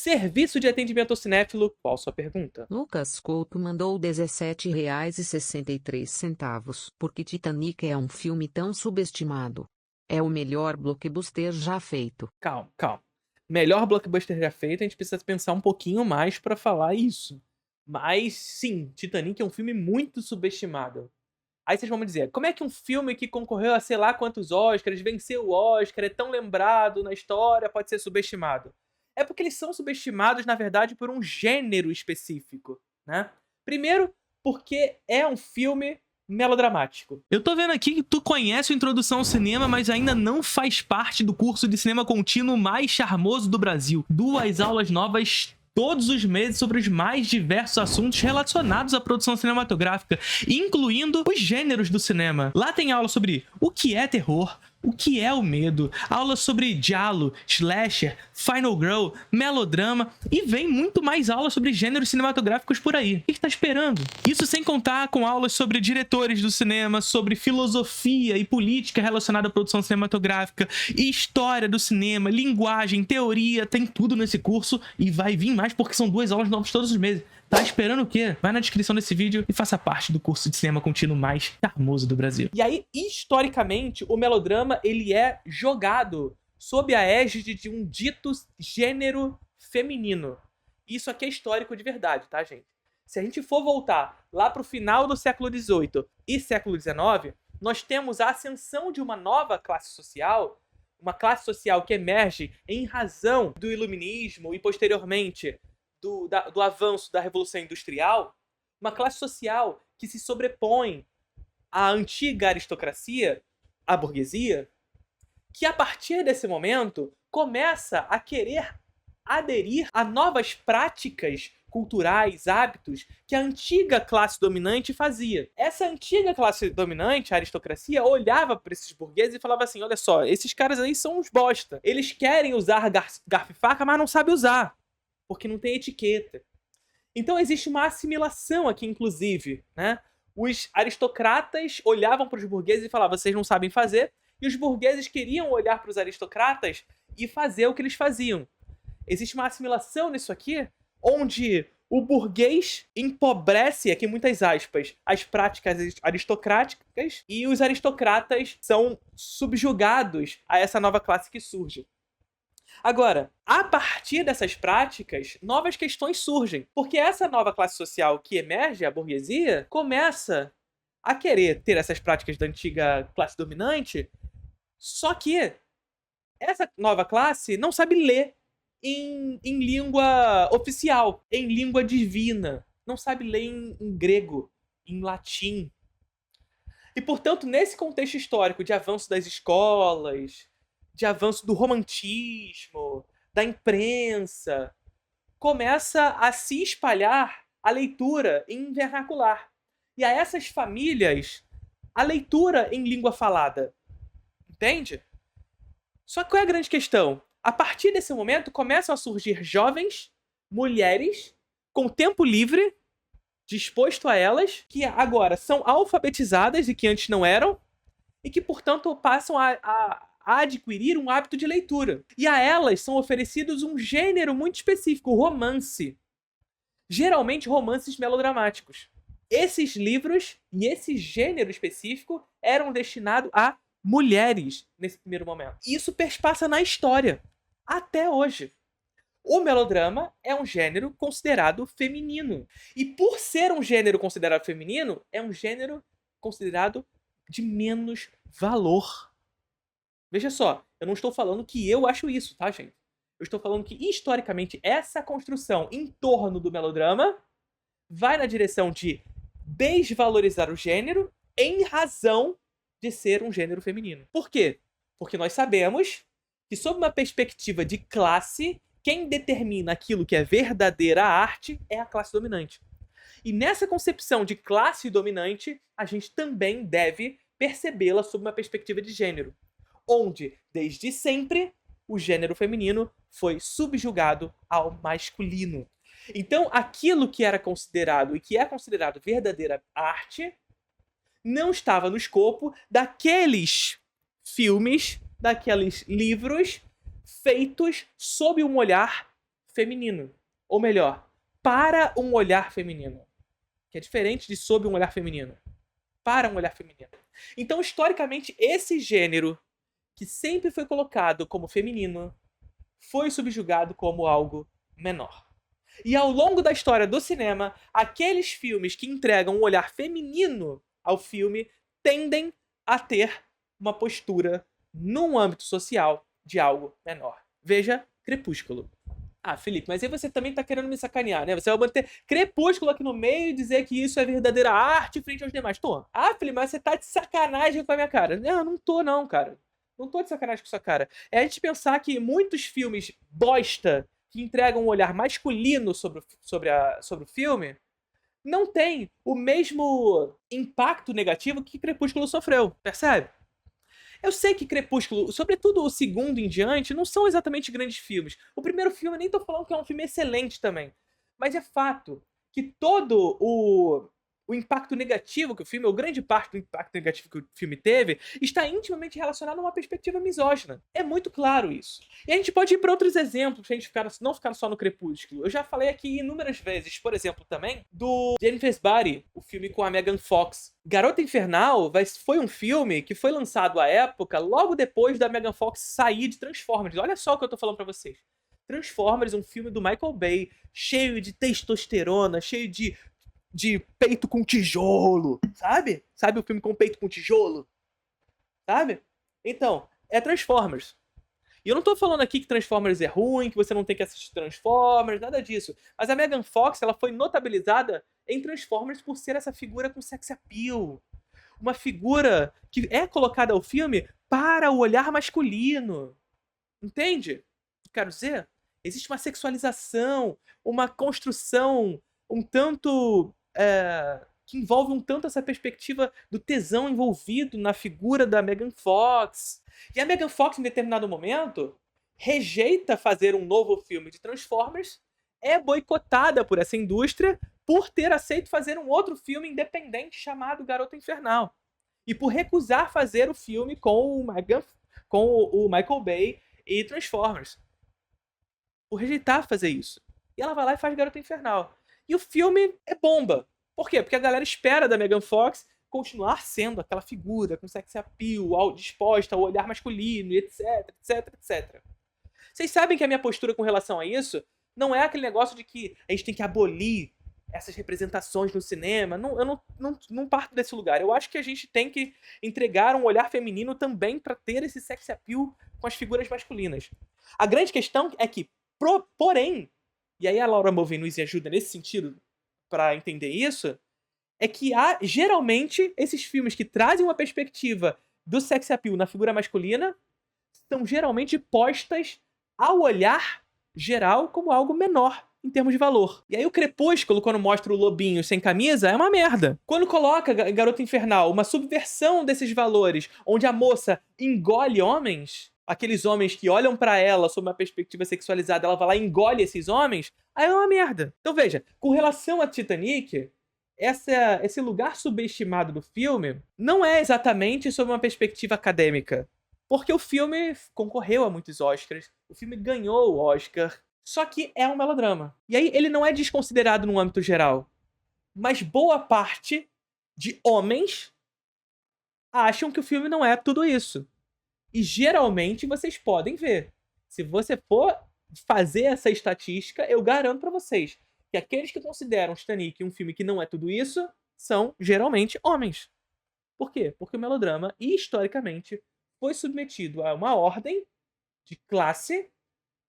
Serviço de atendimento ao cinéfilo, qual sua pergunta? Lucas Couto mandou R$17,63. Porque Titanic é um filme tão subestimado. É o melhor blockbuster já feito. Calma, calma. Melhor blockbuster já feito, a gente precisa pensar um pouquinho mais pra falar isso. Mas sim, Titanic é um filme muito subestimado. Aí vocês vão me dizer, como é que um filme que concorreu a sei lá quantos Oscars, venceu o Oscar, é tão lembrado na história, pode ser subestimado? É porque eles são subestimados, na verdade, por um gênero específico, né? Primeiro, porque é um filme melodramático. Eu tô vendo aqui que tu conhece a Introdução ao Cinema, mas ainda não faz parte do curso de cinema contínuo mais charmoso do Brasil. 2 aulas novas todos os meses sobre os mais diversos assuntos relacionados à produção cinematográfica, incluindo os gêneros do cinema. Lá tem aula sobre o que é terror, o que é o medo, aulas sobre giallo, slasher, final girl, melodrama e vem muito mais aulas sobre gêneros cinematográficos por aí. O que tá esperando? Isso sem contar com aulas sobre diretores do cinema, sobre filosofia e política relacionada à produção cinematográfica, história do cinema, linguagem, teoria, tem tudo nesse curso e vai vir mais porque são 2 aulas novas todos os meses. Tá esperando o quê? Vai na descrição desse vídeo e faça parte do curso de cinema contínuo mais charmoso do Brasil. E aí, historicamente, o melodrama ele é jogado sob a égide de um dito gênero feminino. Isso aqui é histórico de verdade, tá, gente? Se a gente for voltar lá pro final do século XVIII e século XIX, nós temos a ascensão de uma nova classe social, uma classe social que emerge em razão do iluminismo e, posteriormente, do avanço da Revolução Industrial, uma classe social que se sobrepõe à antiga aristocracia, à burguesia, que a partir desse momento começa a querer aderir a novas práticas culturais, hábitos que a antiga classe dominante fazia. Essa antiga classe dominante, a aristocracia, olhava para esses burgueses e falava assim, olha só, esses caras aí são uns bosta. Eles querem usar garfo e faca, mas não sabem usar, porque não tem etiqueta. Então existe uma assimilação aqui, inclusive, né? Os aristocratas olhavam para os burgueses e falavam, vocês não sabem fazer, e os burgueses queriam olhar para os aristocratas e fazer o que eles faziam. Existe uma assimilação nisso aqui, onde o burguês empobrece, aqui muitas aspas, as práticas aristocráticas, e os aristocratas são subjugados a essa nova classe que surge. Agora, a partir dessas práticas, novas questões surgem. Porque essa nova classe social que emerge, a burguesia, começa a querer ter essas práticas da antiga classe dominante, só que essa nova classe não sabe ler em língua oficial, em língua divina. Não sabe ler em grego, em latim. E, portanto, nesse contexto histórico de avanço das escolas, de avanço do romantismo, da imprensa, começa a se espalhar a leitura em vernacular. E a essas famílias, a leitura em língua falada. Entende? Só que qual é a grande questão? A partir desse momento, começam a surgir jovens, mulheres, com tempo livre, disposto a elas, que agora são alfabetizadas e que antes não eram, e que, portanto, passam a adquirir um hábito de leitura. E a elas são oferecidos um gênero muito específico, o romance. Geralmente romances melodramáticos. Esses livros e esse gênero específico eram destinados a mulheres nesse primeiro momento. E isso perpassa na história, até hoje. O melodrama é um gênero considerado feminino. E por ser um gênero considerado feminino, é um gênero considerado de menos valor. Veja só, eu não estou falando que eu acho isso, tá, gente? Eu estou falando que, historicamente, essa construção em torno do melodrama vai na direção de desvalorizar o gênero em razão de ser um gênero feminino. Por quê? Porque nós sabemos que, sob uma perspectiva de classe, quem determina aquilo que é verdadeira arte é a classe dominante. E nessa concepção de classe dominante, a gente também deve percebê-la sob uma perspectiva de gênero, onde, desde sempre, o gênero feminino foi subjugado ao masculino. Então, aquilo que era considerado e que é considerado verdadeira arte não estava no escopo daqueles filmes, daqueles livros feitos sob um olhar feminino. Ou melhor, para um olhar feminino. Que é diferente de sob um olhar feminino. Para um olhar feminino. Então, historicamente, esse gênero, que sempre foi colocado como feminino, foi subjugado como algo menor. E ao longo da história do cinema, aqueles filmes que entregam um olhar feminino ao filme tendem a ter uma postura num âmbito social de algo menor. Veja Crepúsculo. Ah, Felipe, mas aí você também tá querendo me sacanear, né? Você vai manter Crepúsculo aqui no meio e dizer que isso é verdadeira arte frente aos demais. Tô. Ah, Felipe, mas você tá de sacanagem com a minha cara. Não tô não, cara. Não tô de sacanagem com sua cara. É a gente pensar que muitos filmes bosta que entregam um olhar masculino sobre o filme não tem o mesmo impacto negativo que Crepúsculo sofreu, percebe? Eu sei que Crepúsculo, sobretudo o segundo em diante, não são exatamente grandes filmes. O primeiro filme, nem tô falando que é um filme excelente também. Mas é fato que todo o impacto negativo que o filme, ou grande parte do impacto negativo que o filme teve, está intimamente relacionado a uma perspectiva misógina. É muito claro isso. E a gente pode ir para outros exemplos, pra gente não ficar só no Crepúsculo. Eu já falei aqui inúmeras vezes, por exemplo, também, do Jennifer's Body, o filme com a Megan Fox. Garota Infernal foi um filme que foi lançado à época, logo depois da Megan Fox sair de Transformers. Olha só o que eu tô falando pra vocês. Transformers, um filme do Michael Bay, cheio de testosterona, cheio de peito com tijolo, sabe? Sabe o filme com peito com tijolo? Sabe? Então, é Transformers. E eu não tô falando aqui que Transformers é ruim, que você não tem que assistir Transformers, nada disso. Mas a Megan Fox, ela foi notabilizada em Transformers por ser essa figura com sex appeal. Uma figura que é colocada ao filme para o olhar masculino. Entende o que eu quero dizer? Existe uma sexualização, uma construção um tanto que envolve um tanto essa perspectiva do tesão envolvido na figura da Megan Fox. E a Megan Fox, em determinado momento, rejeita fazer um novo filme de Transformers, é boicotada por essa indústria por ter aceito fazer um outro filme independente chamado Garota Infernal. E por recusar fazer o filme com o Michael Bay e Transformers. Por rejeitar fazer isso. E ela vai lá e faz Garota Infernal. E o filme é bomba. Por quê? Porque a galera espera da Megan Fox continuar sendo aquela figura com sex appeal, disposta ao olhar masculino, etc, etc, etc. Vocês sabem que a minha postura com relação a isso não é aquele negócio de que a gente tem que abolir essas representações no cinema. Eu não parto desse lugar. Eu acho que a gente tem que entregar um olhar feminino também para ter esse sex appeal com as figuras masculinas. A grande questão é que, porém, e aí a Laura Mulvey nos ajuda nesse sentido para entender isso, é que há, geralmente, esses filmes que trazem uma perspectiva do sex appeal na figura masculina são geralmente postas ao olhar geral como algo menor em termos de valor. E aí o Crepúsculo, quando mostra o lobinho sem camisa, é uma merda. Quando coloca Garota Infernal uma subversão desses valores, onde a moça engole homens, aqueles homens que olham pra ela sob uma perspectiva sexualizada, ela vai lá e engole esses homens, aí é uma merda. Então veja, com relação a Titanic, esse lugar subestimado do filme não é exatamente sob uma perspectiva acadêmica. Porque o filme concorreu a muitos Oscars, o filme ganhou o Oscar, só que é um melodrama. E aí ele não é desconsiderado no âmbito geral. Mas boa parte de homens acham que o filme não é tudo isso. E geralmente vocês podem ver. Se você for fazer essa estatística, eu garanto pra vocês que aqueles que consideram Titanic um filme que não é tudo isso são geralmente homens. Por quê? Porque o melodrama, historicamente, foi submetido a uma ordem de classe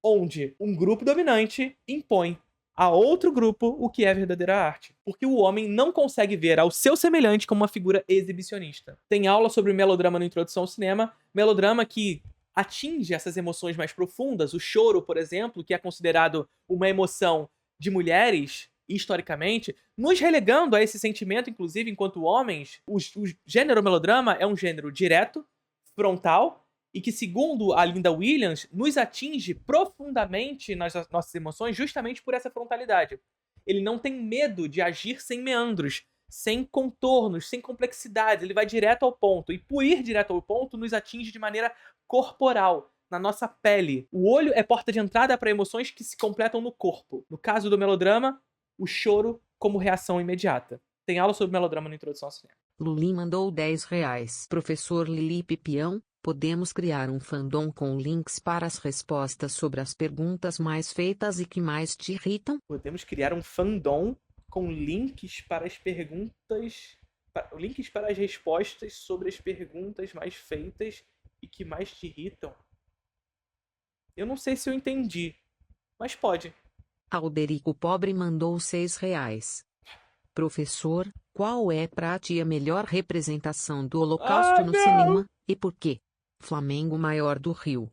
onde um grupo dominante impõe a outro grupo o que é verdadeira arte. Porque o homem não consegue ver ao seu semelhante como uma figura exibicionista. Tem aula sobre melodrama no Introdução ao Cinema, melodrama que atinge essas emoções mais profundas. O choro, por exemplo, que é considerado uma emoção de mulheres, historicamente, nos relegando a esse sentimento, inclusive, enquanto homens. O gênero melodrama é um gênero direto, frontal, e que, segundo a Linda Williams, nos atinge profundamente nas nossas emoções justamente por essa frontalidade. Ele não tem medo de agir sem meandros, sem contornos, sem complexidades. Ele vai direto ao ponto. E por ir direto ao ponto, nos atinge de maneira corporal, na nossa pele. O olho é porta de entrada para emoções que se completam no corpo. No caso do melodrama, o choro como reação imediata. Tem aula sobre melodrama na introdução ao cinema. Luli mandou R$ 10. Professor Lili Pipião, podemos criar um fandom com links para as respostas sobre as perguntas mais feitas e que mais te irritam? Podemos criar um fandom com links para as perguntas... links para as respostas sobre as perguntas mais feitas e que mais te irritam. Eu não sei se eu entendi, mas pode. Alderico Pobre mandou R$ 6. Professor, qual é pra ti a melhor representação do Holocausto no cinema, e por quê? Flamengo Maior do Rio.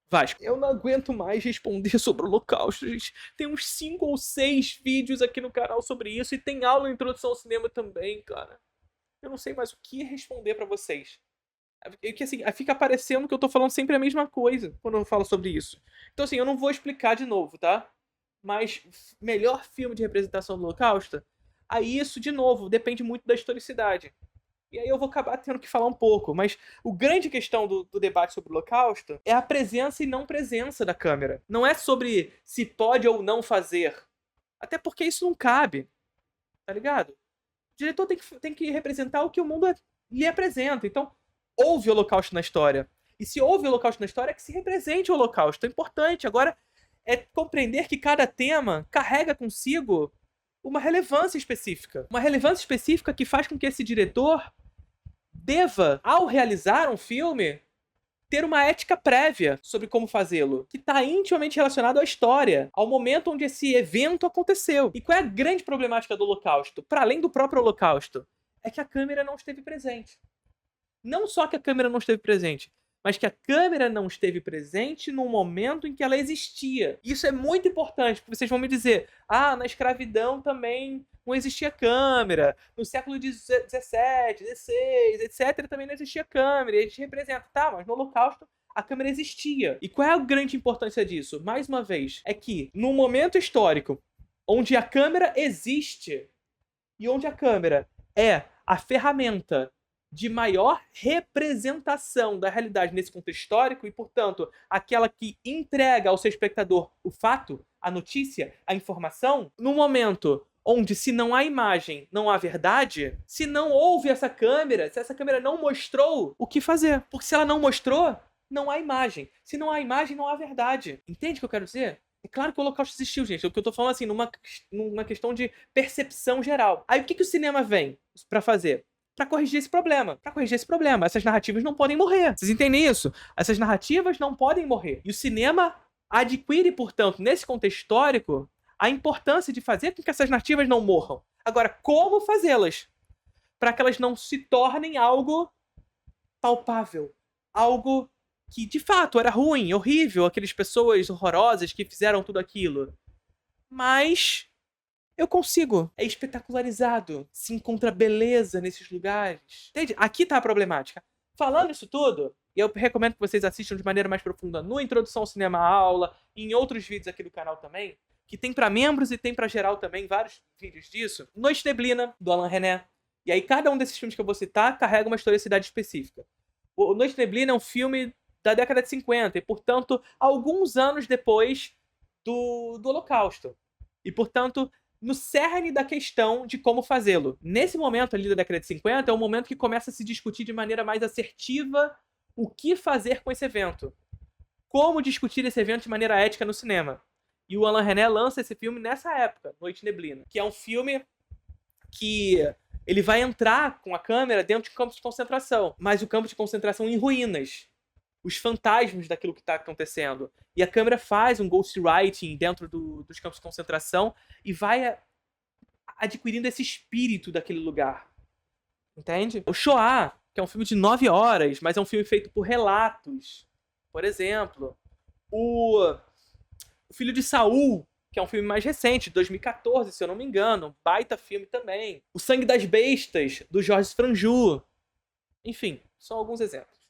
Vasco, eu não aguento mais responder sobre o Holocausto, gente. Tem uns 5 ou 6 vídeos aqui no canal sobre isso e tem aula em introdução ao cinema também, cara. Eu não sei mais o que responder pra vocês. Que assim, fica parecendo que eu tô falando sempre a mesma coisa quando eu falo sobre isso. Então assim, eu não vou explicar de novo, tá? Mas melhor filme de representação do Holocausto? Aí isso, de novo, depende muito da historicidade. E aí eu vou acabar tendo que falar um pouco. Mas o grande questão do debate sobre o Holocausto é a presença e não presença da câmera. Não é sobre se pode ou não fazer. Até porque isso não cabe. Tá ligado? O diretor tem que representar o que o mundo lhe apresenta. Então, houve Holocausto na história. E se houve Holocausto na história, é que se represente o Holocausto. É importante. Agora, é compreender que cada tema carrega consigo uma relevância específica. Uma relevância específica que faz com que esse diretor deva, ao realizar um filme, ter uma ética prévia sobre como fazê-lo, que está intimamente relacionado à história, ao momento onde esse evento aconteceu. E qual é a grande problemática do Holocausto? Para além do próprio Holocausto, é que a câmera não esteve presente. Não só que a câmera não esteve presente, mas que a câmera não esteve presente no momento em que ela existia. Isso é muito importante, porque vocês vão me dizer, na escravidão também não existia câmera, no século XVII, XVI, etc., também não existia câmera, e a gente representa, mas no Holocausto a câmera existia. E qual é a grande importância disso? Mais uma vez, é que no momento histórico onde a câmera existe e onde a câmera é a ferramenta de maior representação da realidade nesse contexto histórico e, portanto, aquela que entrega ao seu espectador o fato, a notícia, a informação, no momento onde se não há imagem, não há verdade, se não houve essa câmera, se essa câmera não mostrou, o que fazer? Porque se ela não mostrou, não há imagem. Se não há imagem, não há verdade. Entende o que eu quero dizer? É claro que o Holocausto existiu, gente. O que eu tô falando, assim, numa questão de percepção geral. Aí o que o cinema vem pra fazer? Pra corrigir esse problema. Essas narrativas não podem morrer. Vocês entendem isso? Essas narrativas não podem morrer. E o cinema adquire, portanto, nesse contexto histórico, a importância de fazer com que essas narrativas não morram. Agora, como fazê-las? Para que elas não se tornem algo palpável. Algo que, de fato, era ruim, horrível. Aquelas pessoas horrorosas que fizeram tudo aquilo. Mas eu consigo. É espetacularizado. Se encontra beleza nesses lugares. Entende? Aqui tá a problemática. Falando isso tudo, e eu recomendo que vocês assistam de maneira mais profunda no Introdução ao Cinema Aula, e em outros vídeos aqui do canal também, que tem pra membros e tem pra geral também, vários vídeos disso. Noite Neblina, do Alain Resnais. E aí cada um desses filmes que eu vou citar carrega uma historicidade específica. O Noite Neblina é um filme da década de 50, e portanto, alguns anos depois do Holocausto. E portanto, no cerne da questão de como fazê-lo. Nesse momento ali da década de 50, é o momento que começa a se discutir de maneira mais assertiva o que fazer com esse evento. Como discutir esse evento de maneira ética no cinema. E o Alain Resnais lança esse filme nessa época, Noite Neblina, que é um filme que ele vai entrar com a câmera dentro de um campo de concentração, mas o campo de concentração em ruínas. Os fantasmas daquilo que está acontecendo. E a câmera faz um ghostwriting dentro dos campos de concentração e vai adquirindo esse espírito daquele lugar. Entende? O Shoah, que é um filme de 9 horas, mas é um filme feito por relatos. Por exemplo, o Filho de Saul, que é um filme mais recente, de 2014, se eu não me engano. Um baita filme também. O Sangue das Bestas, do Georges Franju. Enfim, são alguns exemplos.